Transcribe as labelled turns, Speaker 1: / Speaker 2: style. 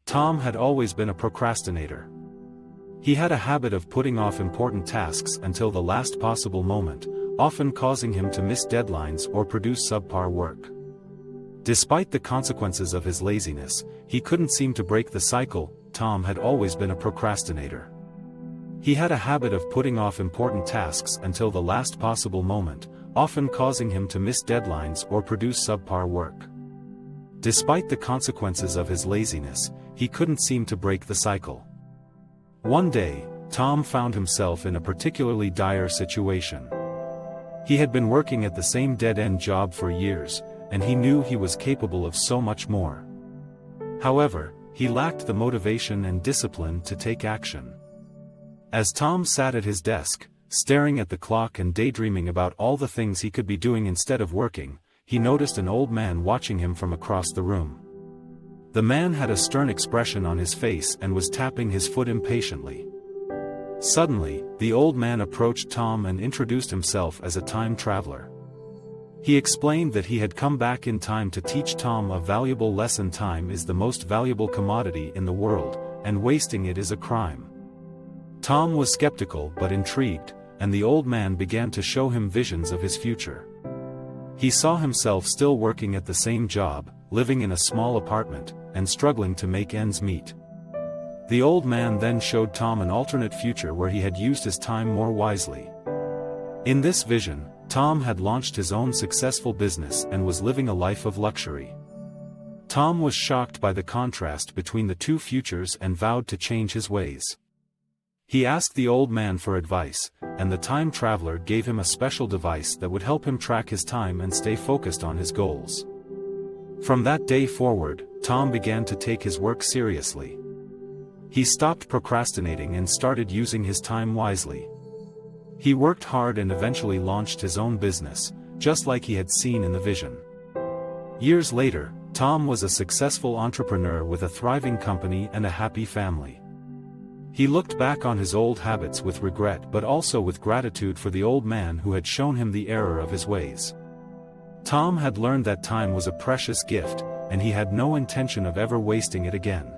Speaker 1: Tom had always been a procrastinator. He had a habit of putting off important tasks until the last possible moment, often causing him to miss deadlines or produce subpar work. Despite the consequences of his laziness, he couldn't seem to break the cycle. Tom had always been a procrastinator. He had a habit of putting off important tasks until the last possible moment, often causing him to miss deadlines or produce subpar work. Despite the consequences of his laziness, he couldn't seem to break the cycle. One day, Tom found himself in a particularly dire situation. He had been working at the same dead-end job for years, and he knew he was capable of so much more. However, he lacked the motivation and discipline to take action. As Tom sat at his desk, staring at the clock and daydreaming about all the things he could be doing instead of working, he noticed an old man watching him from across the room. The man had a stern expression on his face and was tapping his foot impatiently. Suddenly, the old man approached Tom and introduced himself as a time traveler. He explained that he had come back in time to teach Tom a valuable lesson. Time is the most valuable commodity in the world, and wasting it is a crime. Tom was skeptical but intrigued, and the old man began to show him visions of his future. He saw himself still working at the same job, living in a small apartment, and struggling to make ends meet. The old man then showed Tom an alternate future where he had used his time more wisely. In this vision, Tom had launched his own successful business and was living a life of luxury. Tom was shocked by the contrast between the two futures and vowed to change his ways. He asked the old man for advice, and the time traveler gave him a special device that would help him track his time and stay focused on his goals. From that day forward, Tom began to take his work seriously. He stopped procrastinating and started using his time wisely. He worked hard and eventually launched his own business, just like he had seen in the vision. Years later, Tom was a successful entrepreneur with a thriving company and a happy family. He looked back on his old habits with regret but also with gratitude for the old man who had shown him the error of his ways. Tom had learned that time was a precious gift, and he had no intention of ever wasting it again.